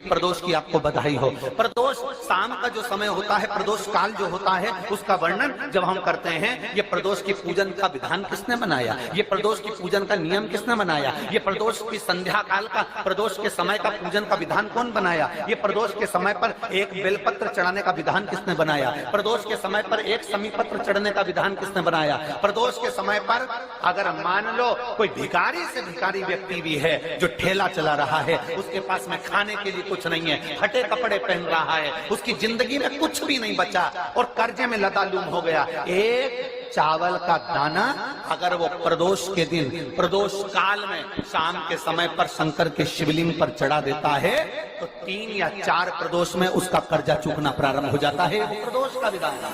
प्रदोष की आपको बधाई हो। प्रदोष शाम का जो समय होता है, प्रदोष काल जो होता है, उसका वर्णन जब हम करते हैं, ये प्रदोष की पूजन का विधान किसने बनाया, ये प्रदोष की पूजन का नियम किसने बनाया, ये प्रदोष की संध्या काल का, प्रदोष के समय का पूजन का विधान कौन बनाया, ये प्रदोष के समय पर एक बेलपत्र चढ़ाने का विधान किसने बनाया, प्रदोष के समय पर एक समीपत्र चढ़ने का विधान किसने बनाया, प्रदोष के समय पर अगर मान लो कोई भिखारी से भिखारी व्यक्ति भी है जो ठेला चला रहा है, उसके पास में खाने के लिए कुछ नहीं है, फटे कपड़े पहन रहा है, उसकी जिंदगी में कुछ भी नहीं बचा और कर्जे में लतालूम हो गया, एक चावल का दाना अगर वो प्रदोष के दिन, प्रदोष काल में शाम के समय पर शंकर के शिवलिंग पर चढ़ा देता है तो 3 या 4 प्रदोष में उसका कर्जा चूकना प्रारंभ हो जाता है। वो प्रदोष का विधान है।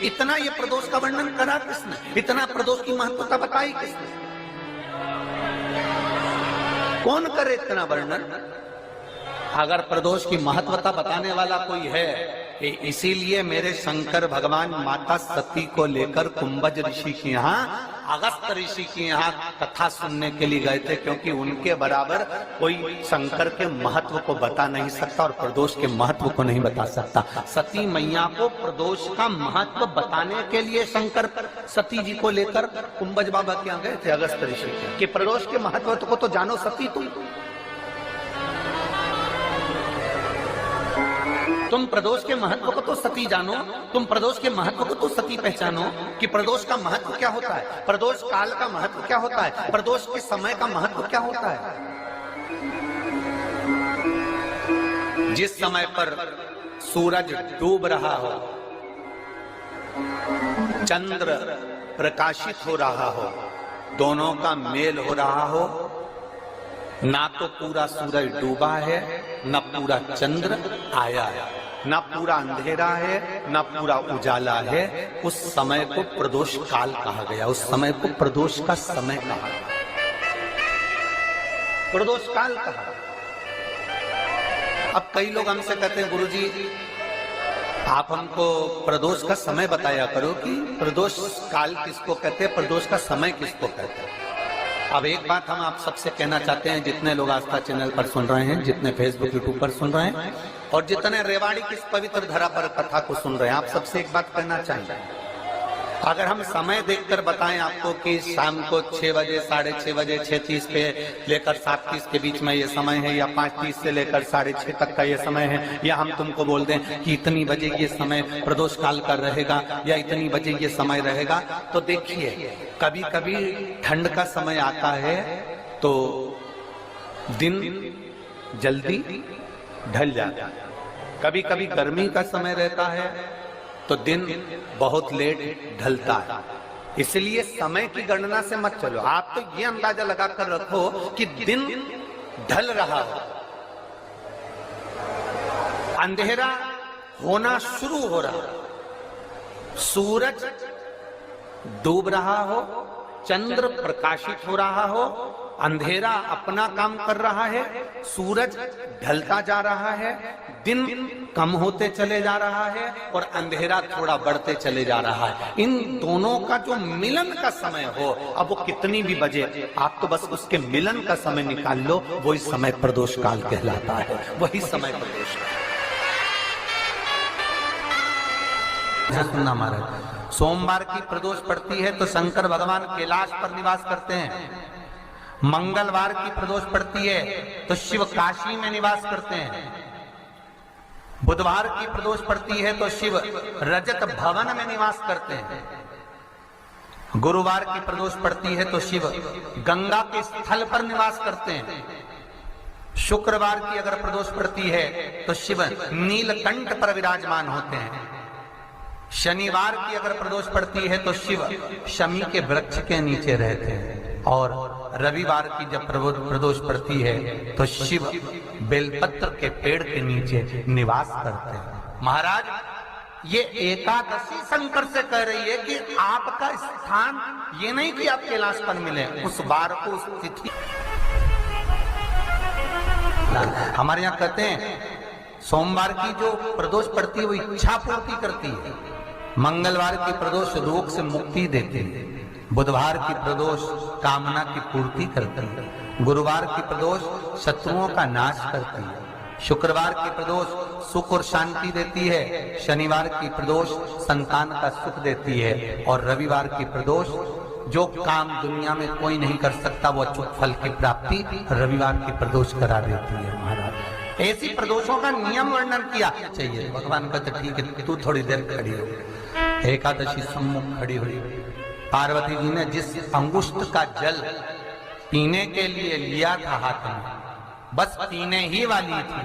इतना ये प्रदोष का वर्णन करा किसने, इतना प्रदोष की महत्वता बताई किसने, कौन करे इतना वर्णन। अगर प्रदोष की महत्वता बताने वाला कोई है, इसीलिए मेरे शंकर भगवान माता सती को लेकर कुंभज ऋषि के यहाँ, अगस्त ऋषि के यहाँ कथा सुनने के लिए गए थे, क्योंकि उनके बराबर कोई शंकर के महत्व को बता नहीं सकता और प्रदोष के महत्व को नहीं बता सकता। सती मैया को प्रदोष का महत्व बताने के लिए शंकर सती जी को लेकर कुंभज बाबा के यहाँ गए थे, अगस्त ऋषि के, कि प्रदोष के महत्व को तो जानो सती, तुम प्रदोष के महत्व को तो सती जानो, तुम प्रदोष के महत्व को तो सती पहचानो कि प्रदोष का महत्व क्या होता है, प्रदोष काल का महत्व क्या होता है, प्रदोष के समय का महत्व क्या होता है। जिस समय पर सूरज डूब रहा हो, चंद्र प्रकाशित हो रहा हो, दोनों का मेल हो रहा हो, ना तो पूरा सूरज डूबा है, न पूरा चंद्र आया है, न पूरा अंधेरा है, न पूरा उजाला है, उस समय को प्रदोष काल कहा गया, उस समय को प्रदोष का समय कहा, प्रदोष काल कहा। अब कई लोग हमसे कहते हैं, गुरुजी आप हमको प्रदोष का समय बताया करो कि प्रदोष काल किसको कहते हैं, प्रदोष का समय किसको कहते हैं। अब एक बात हम आप सबसे कहना चाहते हैं, जितने लोग आस्था चैनल पर सुन रहे हैं, जितने फेसबुक यूट्यूब पर सुन रहे हैं और जितने रेवाड़ी की इस पवित्र धरा पर कथा को सुन रहे हैं, आप सबसे एक बात कहना चाहिए, अगर हम समय देखकर बताएं आपको कि शाम को 6 बजे, 6:30 बजे, 6:30 पे लेकर 7:30 के बीच में ये समय है, या 5:30 से लेकर 6:30 तक का ये समय है, या हम तुमको बोल दें कि इतनी बजे ये समय प्रदोष काल का रहेगा या इतनी बजे ये समय रहेगा, तो देखिए कभी कभी ठंड का समय आता है तो दिन जल्दी ढल जाता है, कभी कभी गर्मी का समय रहता है तो दिन बहुत लेट ढलता है। इसलिए समय की गणना से मत चलो, आप तो ये अंदाजा लगाकर रखो कि दिन ढल रहा हो, अंधेरा होना शुरू हो रहा हो, सूरज डूब रहा हो, चंद्र प्रकाशित हो रहा हो, अंधेरा अपना काम कर रहा है, सूरज ढलता जा रहा है, दिन कम होते चले जा रहा है और अंधेरा थोड़ा बढ़ते चले जा रहा है। इन दोनों का जो मिलन का समय हो, अब वो कितनी भी बजे, आप तो बस उसके मिलन का समय निकाल लो, वही समय प्रदोष काल कहलाता है, वही समय प्रदोष काल। सुनना महाराज, सोमवार की प्रदोष पड़ती है तो शंकर भगवान कैलाश पर निवास करते हैं, मंगलवार की प्रदोष पड़ती है तो शिव काशी में निवास करते हैं, बुधवार की प्रदोष पड़ती है तो शिव रजत भवन में निवास करते हैं, गुरुवार की प्रदोष पड़ती है तो शिव गंगा के स्थल पर निवास करते हैं, शुक्रवार की अगर प्रदोष पड़ती है तो शिव नीलकंठ पर विराजमान होते हैं, शनिवार की अगर प्रदोष पड़ती है तो शिव शमी के वृक्ष के नीचे रहते हैं, और रविवार की जब प्रदोष पड़ती है तो शिव बेलपत्र के पेड़ के नीचे निवास करते हैं। महाराज, ये एकादशी शंकर से कह रही है कि आपका स्थान ये नहीं कि आप कैलाश पर मिले, उस बार को, उस तिथि। हमारे यहाँ कहते हैं सोमवार की जो प्रदोष पड़ती है वो इच्छा पूर्ति करती है, मंगलवार की प्रदोष रोग से मुक्ति देती है, बुधवार की प्रदोष कामना की पूर्ति करती है, गुरुवार की प्रदोष शत्रुओं का नाश करती है, शुक्रवार की प्रदोष सुख और शांति देती है, शनिवार की प्रदोष संतान का सुख देती है, और रविवार की प्रदोष जो काम दुनिया में कोई नहीं कर सकता वो अचूक फल की प्राप्ति रविवार की प्रदोष करा देती है। महाराज ऐसी प्रदोषों का नियम वर्णन किया चाहिए। भगवान कहते ठीक है तू थोड़ी देर खड़ी हो। एकादशी सम्मुख खड़ी हुई, पार्वती जी ने जिस अंगुष्ठ का जल पीने के लिए लिया था हाथ में, बस पीने ही वाली थी,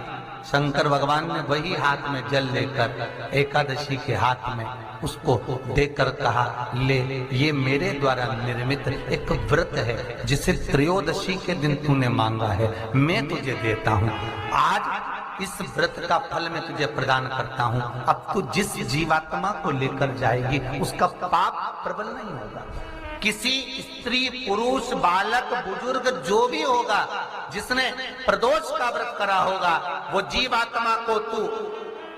शंकर भगवान ने वही हाथ में जल लेकर एकादशी के हाथ में उसको देकर कहा ले, ये मेरे द्वारा निर्मित एक व्रत है जिसे त्रयोदशी के दिन तूने मांगा है, मैं तुझे देता हूँ। आज इस व्रत का फल मैं तुझे प्रदान करता हूँ। अब तू जिस जीवात्मा को लेकर जाएगी उसका पाप प्रबल नहीं होगा। किसी स्त्री, पुरुष, बालक, बुजुर्ग जो भी होगा जिसने प्रदोष का व्रत करा होगा, वो जीवात्मा को तू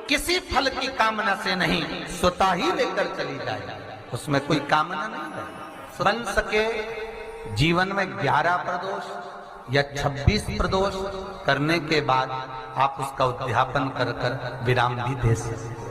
किसी फल की कामना से नहीं स्वतः ही लेकर चली जाए, उसमें कोई कामना नहीं है। बन सके जीवन में 11 प्रदोष या 26 प्रदोष करने के बाद आप उसका उद्यापन कर कर विराम भी दे सकते।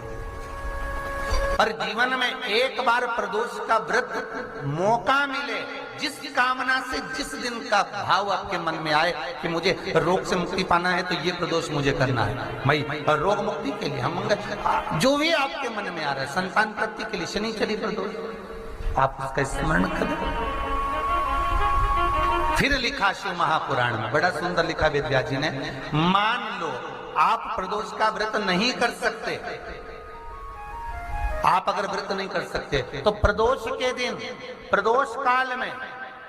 पर जीवन में एक बार प्रदोष का व्रत मौका मिले, जिस कामना से जिस दिन का भाव आपके मन में आए कि मुझे रोग से मुक्ति पाना है तो ये प्रदोष मुझे करना है, मैं रोग मुक्ति के लिए हम जो भी आपके मन में आ रहा है, संतान प्राप्ति के लिए शनिचरी प्रदोष, आप उसका स्मरण करें। फिर लिखा शिव महापुराण में, बड़ा सुंदर लिखा वेदव्यास जी ने, मान लो आप प्रदोष का व्रत नहीं कर सकते, आप अगर व्रत नहीं कर सकते तो प्रदोष के दिन, प्रदोष काल में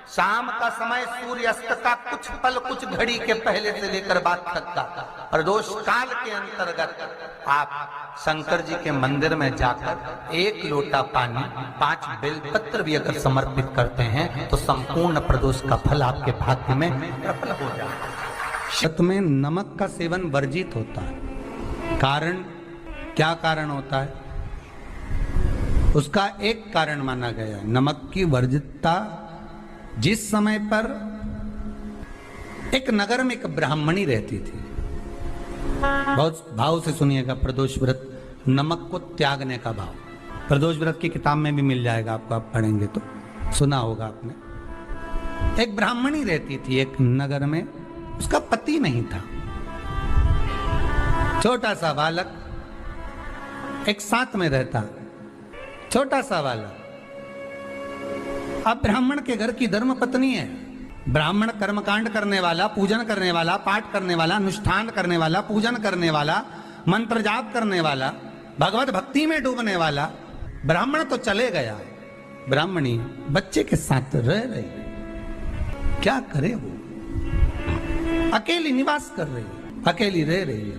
शाम का समय सूर्यास्त का कुछ पल, कुछ घड़ी के पहले से लेकर बाद तक का प्रदोष काल के अंतर्गत आप शंकर जी के मंदिर में जाकर 1 लोटा पानी, 5 बेलपत्र भी अगर समर्पित करते हैं तो संपूर्ण प्रदोष का फल आपके भाग्य में प्रबल हो जाए। शत में नमक का सेवन वर्जित होता है। कारण क्या कारण होता है? उसका एक कारण माना गया है नमक की वर्जितता। जिस समय पर एक नगर में एक ब्राह्मणी रहती थी, बहुत भाव से सुनिएगा, प्रदोष व्रत नमक को त्यागने का भाव, प्रदोष व्रत की किताब में भी मिल जाएगा आपको, आप पढ़ेंगे तो सुना होगा आपने। एक ब्राह्मणी रहती थी एक नगर में, उसका पति नहीं था, छोटा सा बालक एक साथ में रहता, छोटा सा वाला। अब ब्राह्मण के घर की धर्म पत्नी है, ब्राह्मण कर्मकांड करने वाला, पूजन करने वाला, पाठ करने वाला, अनुष्ठान करने वाला, पूजन करने वाला, मंत्र जाप करने वाला, भगवत भक्ति में डूबने वाला। ब्राह्मण तो चले गया, ब्राह्मणी बच्चे के साथ रह रही है। क्या करे वो? अकेली निवास कर रही है, अकेली रह रही है।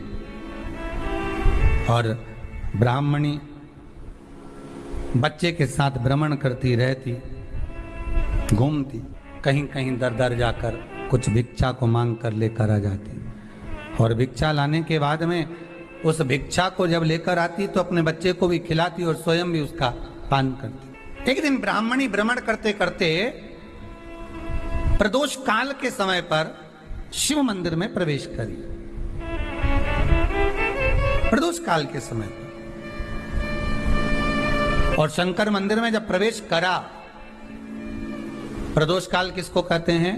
और ब्राह्मणी बच्चे के साथ भ्रमण करती रहती, घूमती, कहीं कहीं दर दर जाकर कुछ भिक्षा को मांग कर लेकर आ जाती, और भिक्षा लाने के बाद में उस भिक्षा को जब लेकर आती तो अपने बच्चे को भी खिलाती और स्वयं भी उसका पान करती। एक दिन ब्राह्मणी भ्रमण करते करते प्रदोष काल के समय पर शिव मंदिर में प्रवेश करी। प्रदोष काल के समय पर और शंकर मंदिर में जब प्रवेश करा, प्रदोष काल किसको कहते हैं?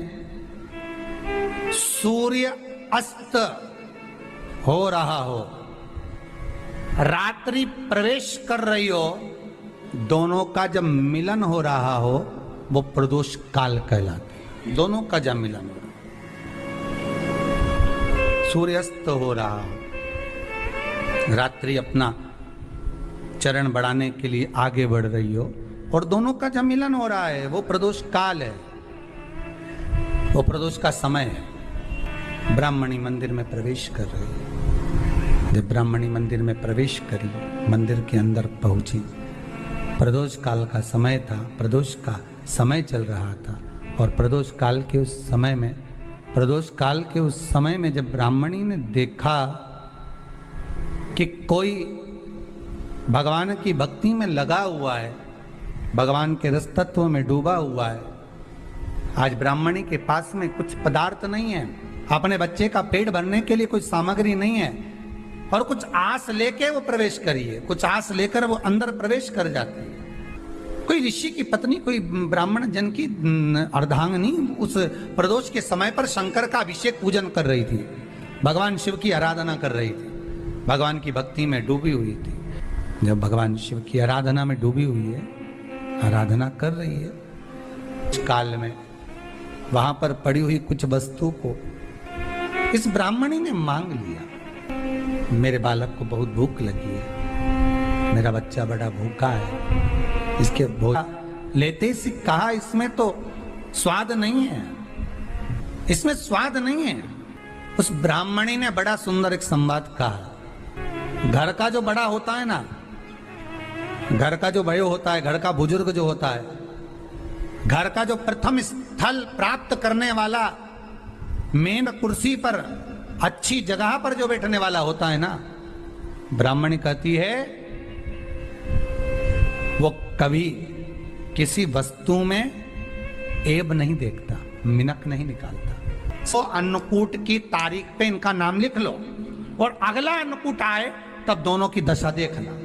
सूर्य अस्त हो रहा हो, रात्रि प्रवेश कर रही हो, दोनों का जब मिलन हो रहा हो वो प्रदोष काल कहलाते। दोनों का जब मिलन हो रहा, सूर्यास्त हो रहा हो, रात्रि अपना चरण बढ़ाने के लिए आगे बढ़ रही हो और दोनों का जब मिलन हो रहा है, वो प्रदोष काल है, वो प्रदोष का समय है। ब्राह्मणी मंदिर में प्रवेश कर रही है। जब ब्राह्मणी मंदिर में प्रवेश करी, मंदिर के अंदर पहुंची, प्रदोष काल का समय था, प्रदोष का समय चल रहा था। और प्रदोष काल के उस समय में, प्रदोष काल के उस समय में जब ब्राह्मणी ने देखा कि कोई भगवान की भक्ति में लगा हुआ है, भगवान के रस तत्व में डूबा हुआ है, आज ब्राह्मणी के पास में कुछ पदार्थ नहीं है, अपने बच्चे का पेट भरने के लिए कोई सामग्री नहीं है, और कुछ आस लेके वो प्रवेश करिए, कुछ आस लेकर वो अंदर प्रवेश कर जाती है। कोई ऋषि की पत्नी, कोई ब्राह्मण जन की अर्धांगिनी उस प्रदोष के समय पर शंकर का अभिषेक पूजन कर रही थी, भगवान शिव की आराधना कर रही थी, भगवान की भक्ति में डूबी हुई थी। जब भगवान शिव की आराधना में डूबी हुई है, आराधना कर रही है, उस काल में वहां पर पड़ी हुई कुछ वस्तु को इस ब्राह्मणी ने मांग लिया। मेरे बालक को बहुत भूख लगी है, मेरा बच्चा बड़ा भूखा है, इसके भोजन लेते ही कहा इसमें तो स्वाद नहीं है, इसमें स्वाद नहीं है। उस ब्राह्मणी ने बड़ा सुंदर एक संवाद कहा। घर का जो बड़ा होता है ना, घर का जो बड़े होता है, घर का बुजुर्ग जो होता है, घर का जो प्रथम स्थल प्राप्त करने वाला, मेन कुर्सी पर अच्छी जगह पर जो बैठने वाला होता है ना, ब्राह्मणी कहती है वो कभी किसी वस्तु में ऐब नहीं देखता, मिनक नहीं निकालता। तो अन्नकूट की तारीख पे इनका नाम लिख लो, और अगला अन्नकूट आए तब दोनों की दशा देखना।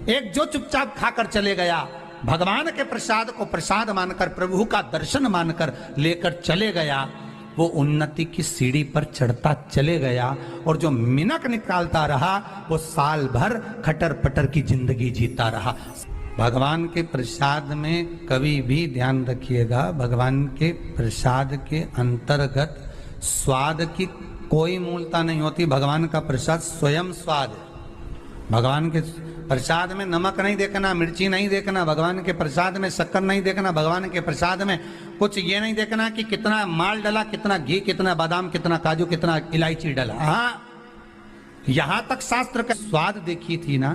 एक जो चुपचाप खाकर चले गया, भगवान के प्रसाद को प्रसाद मानकर, प्रभु का दर्शन मानकर लेकर चले गया, वो उन्नति की सीढ़ी पर चढ़ता चले गया, और जो मिनक निकालता रहा वो साल भर खटर पटर की जिंदगी जीता रहा। भगवान के प्रसाद में कभी भी ध्यान रखिएगा, भगवान के प्रसाद के अंतर्गत स्वाद की कोई मूलता नहीं होती। भगवान का प्रसाद स्वयं स्वाद है। भगवान के प्रसाद में नमक नहीं देखना, मिर्ची नहीं देखना, भगवान के प्रसाद में शक्कर नहीं देखना, भगवान के प्रसाद में कुछ ये नहीं देखना कि कितना माल डला, कितना घी, कितना बादाम, कितना काजू, कितना इलायची डला। हाँ, यहां तक शास्त्र का स्वाद देखी थी ना,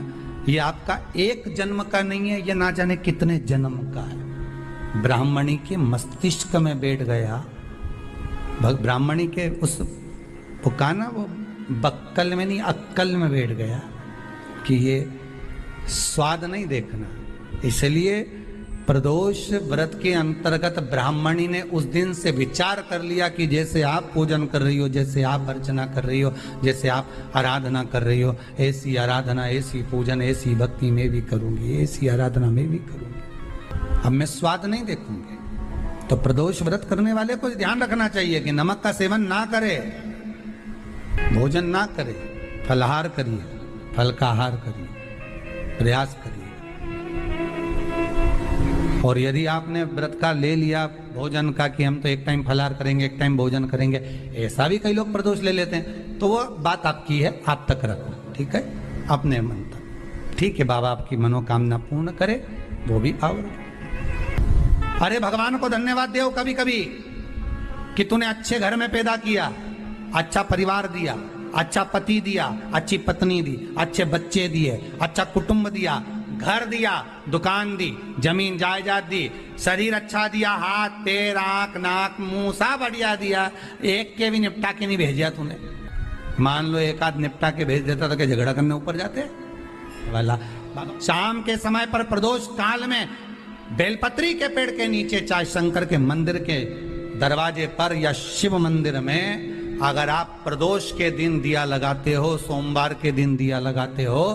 ये आपका एक जन्म का नहीं है, ये ना जाने कितने जन्म का है। ब्राह्मणी के मस्तिष्क में बैठ गया, ब्राह्मणी के उस पुकाना वो बक्कल में नहीं अक्कल में बैठ गया कि ये स्वाद नहीं देखना। इसलिए प्रदोष व्रत के अंतर्गत ब्राह्मणी ने उस दिन से विचार कर लिया कि जैसे आप पूजन कर रही हो, जैसे आप अर्चना कर रही हो, जैसे आप आराधना कर रही हो, ऐसी आराधना, ऐसी पूजन, ऐसी भक्ति में भी करूंगी, ऐसी आराधना में भी करूंगी। अब मैं स्वाद नहीं देखूंगी। तो प्रदोष व्रत करने वाले को ध्यान रखना चाहिए कि नमक का सेवन ना करे, भोजन ना करे, फलाहार करिए, फल का आहार करिए, प्रयास करिए। और यदि आपने व्रत का ले लिया भोजन का कि हम तो एक टाइम फलाहार करेंगे, एक टाइम भोजन करेंगे, ऐसा भी कई लोग प्रदोष ले लेते हैं, तो वो बात आपकी है, आप तक रखो, ठीक है, अपने मन तक। ठीक है, बाबा आपकी मनोकामना पूर्ण करे, वो भी पावर। अरे भगवान को धन्यवाद दो कभी कभी कि तूने अच्छे घर में पैदा किया, अच्छा परिवार दिया, अच्छा पति दिया, अच्छी पत्नी दी, अच्छे बच्चे दिए, अच्छा कुटुंब दिया, घर दिया, दुकान दी, जमीन जायदाद दी, शरीर अच्छा दिया, हाथ पैर आंख नाक मुंह सब बढ़िया दिया, एक के भी निपटा के नहीं भेजा तूने। मान लो एक आध निपटा के भेज देता तो क्या झगड़ा करने ऊपर जाते वाला। शाम के समय पर प्रदोष काल में बेलपत्री के पेड़ के नीचे, चाहे शंकर के मंदिर के दरवाजे पर या शिव मंदिर में, अगर आप प्रदोष के दिन दिया लगाते हो, सोमवार के दिन दिया लगाते हो,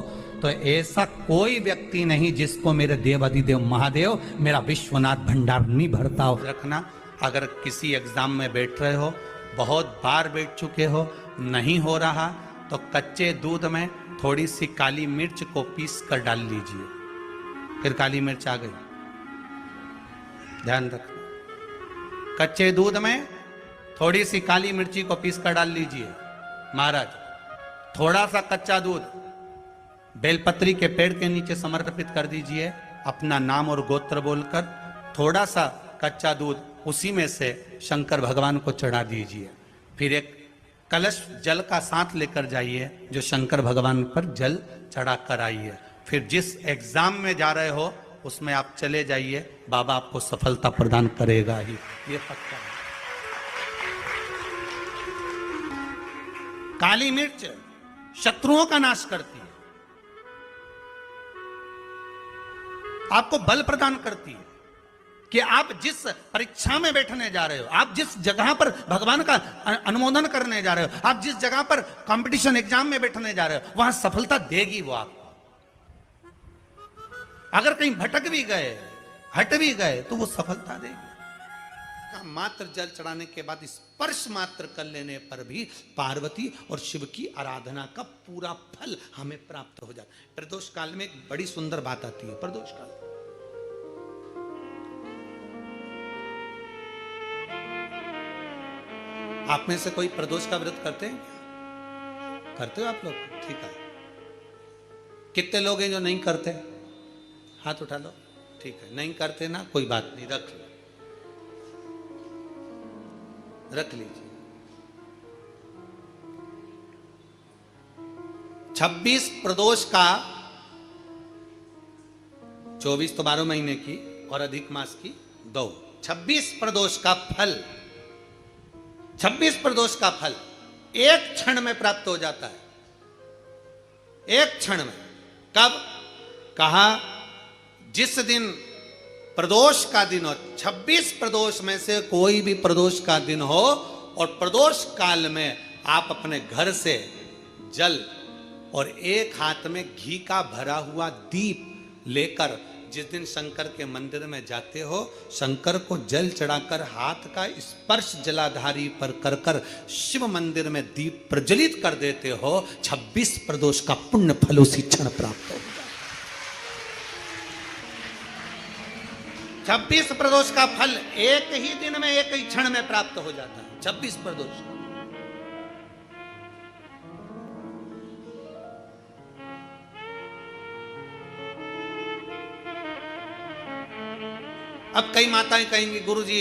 तो ऐसा कोई व्यक्ति नहीं जिसको मेरे देव अधिदेव महादेव, मेरा विश्वनाथ भंडार नहीं भरता हो। रखना, अगर किसी एग्जाम में बैठ रहे हो, बहुत बार बैठ चुके हो, नहीं हो रहा, तो कच्चे दूध में थोड़ी सी काली मिर्च को पीस कर डाल लीजिए। फिर काली मिर्च आ गई, ध्यान रखना। कच्चे दूध में थोड़ी सी काली मिर्ची को पीस कर डाल लीजिए। महाराज, थोड़ा सा कच्चा दूध बेलपत्री के पेड़ के नीचे समर्पित कर दीजिए, अपना नाम और गोत्र बोलकर। थोड़ा सा कच्चा दूध उसी में से शंकर भगवान को चढ़ा दीजिए। फिर एक कलश जल का साथ लेकर जाइए, जो शंकर भगवान पर जल चढ़ा कर आइए। फिर जिस एग्जाम में जा रहे हो उसमें आप चले जाइए, बाबा आपको सफलता प्रदान करेगा ही, ये पक्का है। काली मिर्च शत्रुओं का नाश करती है, आपको बल प्रदान करती है। कि आप जिस परीक्षा में बैठने जा रहे हो, आप जिस जगह पर भगवान का अनुमोदन करने जा रहे हो, आप जिस जगह पर कंपटीशन एग्जाम में बैठने जा रहे हो, वहां सफलता देगी वो आपको। अगर कहीं भटक भी गए, हट भी गए, तो वो सफलता देगी। मात्र जल चढ़ाने के बाद स्पर्श मात्र कर लेने पर भी पार्वती और शिव की आराधना का पूरा फल हमें प्राप्त हो जाता है। प्रदोष काल में एक बड़ी सुंदर बात आती है। प्रदोष काल आप में से कोई प्रदोष का व्रत करते हैं? करते हो आप लोग? ठीक है। कितने लोग हैं जो नहीं करते? हाथ उठा लो। ठीक है, नहीं करते ना, कोई बात नहीं, रख लो, रख लीजिए। 26 प्रदोष का, 24 तो 12 महीने की और अधिक मास की 2, 26 प्रदोष का फल, 26 प्रदोष का फल एक क्षण में प्राप्त हो जाता है। एक क्षण में। कब? कहा जिस दिन प्रदोष का दिन हो, 26 प्रदोष में से कोई भी प्रदोष का दिन हो, और प्रदोष काल में आप अपने घर से जल और एक हाथ में घी का भरा हुआ दीप लेकर जिस दिन शंकर के मंदिर में जाते हो, शंकर को जल चढ़ाकर हाथ का स्पर्श जलाधारी पर कर कर शिव मंदिर में दीप प्रज्वलित कर देते हो, 26 प्रदोष का पुण्य फल उसी क्षण प्राप्त हो। 26 प्रदोष का फल एक ही दिन में, एक ही क्षण में प्राप्त हो जाता है। 26 प्रदोष। अब कई माताएं कहेंगी, गुरुजी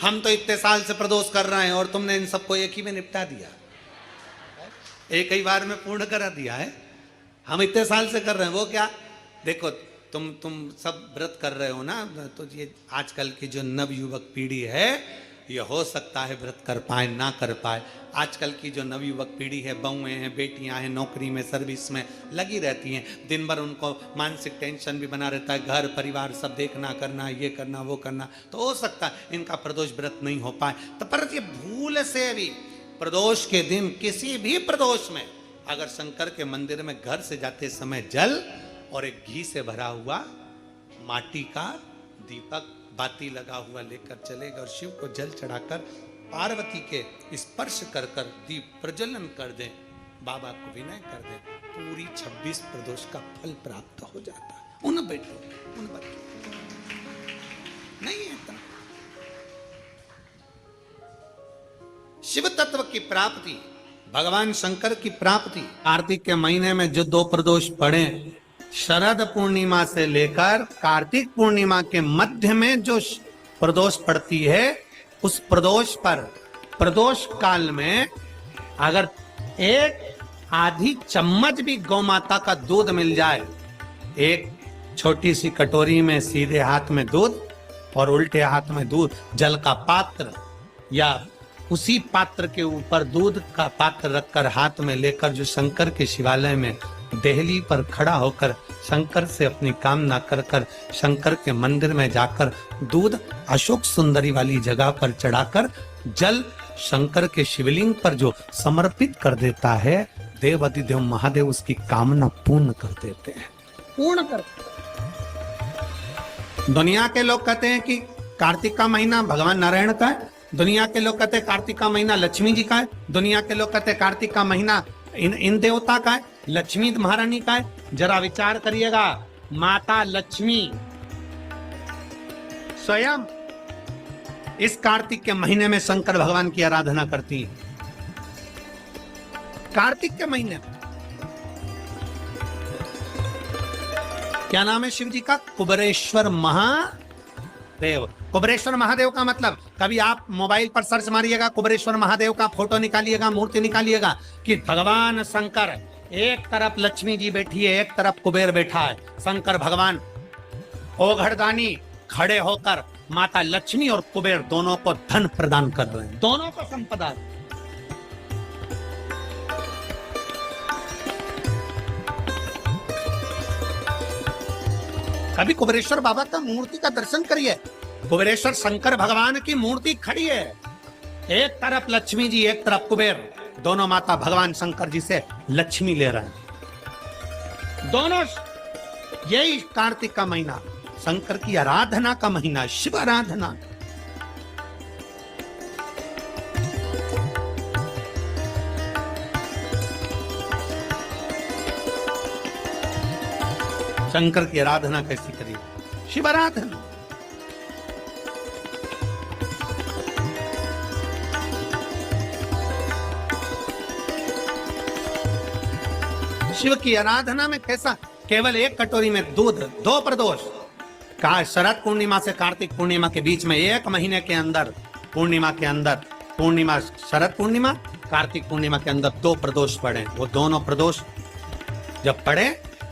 हम तो इतने साल से प्रदोष कर रहे हैं और तुमने इन सबको एक ही में निपटा दिया, एक ही बार में पूर्ण करा दिया है। हम इतने साल से कर रहे हैं, वो क्या? देखो तुम सब व्रत कर रहे हो ना, तो ये आजकल की जो नव युवक पीढ़ी है, ये हो सकता है व्रत कर पाए ना कर पाए। आजकल की जो नव युवक पीढ़ी है, बहुएं हैं, बेटियां हैं, नौकरी में, सर्विस में लगी रहती हैं, दिन भर उनको मानसिक टेंशन भी बना रहता है, घर परिवार सब देखना करना, ये करना वो करना, तो हो सकता है इनका प्रदोष व्रत नहीं हो पाए। तो पर ये भूल से भी प्रदोष के दिन, किसी भी प्रदोष में अगर शंकर के मंदिर में घर से जाते समय जल और एक घी से भरा हुआ माटी का दीपक बाती लगा हुआ लेकर चलेगा और शिव को जल चढ़ाकर पार्वती के स्पर्श कर कर दीप प्रज्वलन कर दें, बाबा को विनय कर दें, पूरी 26 प्रदोष का फल प्राप्त हो जाता है। उन बेटों, उन बच्चों नहीं है इतना। शिव तत्व की प्राप्ति, भगवान शंकर की प्राप्ति, कार्तिक के महीने में जो 2 प्रदोष पड़े, शरद पूर्णिमा से लेकर कार्तिक पूर्णिमा के मध्य में जो प्रदोष पड़ती है, उस प्रदोष पर प्रदोष काल में अगर एक आधी चम्मच भी गौ माता का दूध मिल जाए, एक छोटी सी कटोरी में सीधे हाथ में दूध और उल्टे हाथ में दूध, जल का पात्र या उसी पात्र के ऊपर दूध का पात्र रखकर हाथ में लेकर जो शंकर के शिवालय में देहली पर खड़ा होकर शंकर से अपनी कामना कर कर शंकर के मंदिर में जाकर दूध अशोक सुंदरी वाली जगह पर चढ़ाकर जल शंकर के शिवलिंग पर जो समर्पित कर देता है, देवाधिदेव महादेव उसकी कामना पूर्ण कर देते हैं, पूर्ण कर। दुनिया के लोग कहते हैं कि कार्तिक का महीना भगवान नारायण का है, दुनिया के लोग कहते हैं कार्तिक का महीना लक्ष्मी जी का है, दुनिया के लोग कहते हैं कार्तिक का महीना इन देवता का है, लक्ष्मी महारानी का है। जरा विचार करिएगा, माता लक्ष्मी स्वयं इस कार्तिक के महीने में शंकर भगवान की आराधना करती है। कार्तिक के महीने में क्या नाम है शिव जी का? कुबेरेश्वर महादेव। कुबेरेश्वर महादेव का मतलब, कभी आप मोबाइल पर सर्च मारिएगा, कुबेरेश्वर महादेव का फोटो निकालिएगा, मूर्ति निकालिएगा, कि भगवान शंकर, एक तरफ लक्ष्मी जी बैठी है, एक तरफ कुबेर बैठा है। शंकर भगवान ओघड़दानी खड़े होकर माता लक्ष्मी और कुबेर दोनों को धन प्रदान कर रहे हैं, दोनों को संपदा। कभी कुबेरेश्वर बाबा का मूर्ति का दर्शन करिए, कुबेरेश्वर शंकर भगवान की मूर्ति खड़ी है, एक तरफ लक्ष्मी जी एक तरफ कुबेर, दोनों माता भगवान शंकर जी से लक्ष्मी ले रहे हैं। दोनों, यही कार्तिक का महीना शंकर की आराधना का महीना, शिव आराधना। शंकर की आराधना कैसी करिए? शिव आराधना। शिव की आराधना में कैसा? केवल एक कटोरी में दूध, 2 प्रदोष। कहा शरद पूर्णिमा से कार्तिक पूर्णिमा के बीच में एक महीने के अंदर, पूर्णिमा के अंदर, पूर्णिमा शरद पूर्णिमा कार्तिक पूर्णिमा के अंदर 2 प्रदोष पड़े। वो दोनों प्रदोष जब पड़े,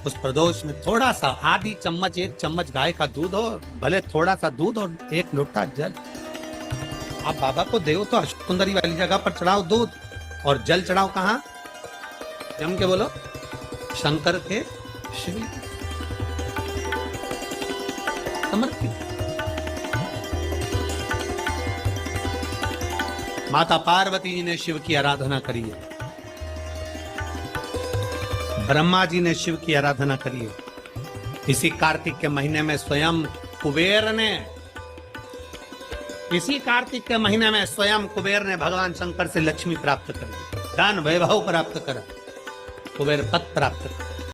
उस प्रदोष में थोड़ा सा आधी चम्मच, 1 चम्मच गाय का दूध हो, भले थोड़ा सा दूध और 1 लोटा जल। आप बाबा को देव तो सुंदरी वाली जगह पर चढ़ाओ दूध, और जल चढ़ाओ कहाँ? जम के बोलो, शंकर के शिव समर्पित। माता पार्वती जी ने शिव की आराधना करी है, ब्रह्मा जी ने शिव की आराधना करी है। इसी कार्तिक के महीने में स्वयं कुबेर ने, इसी कार्तिक के महीने में स्वयं कुबेर ने भगवान शंकर से लक्ष्मी प्राप्त करी, धन वैभव प्राप्त करा, कुबेर पद प्राप्त करा।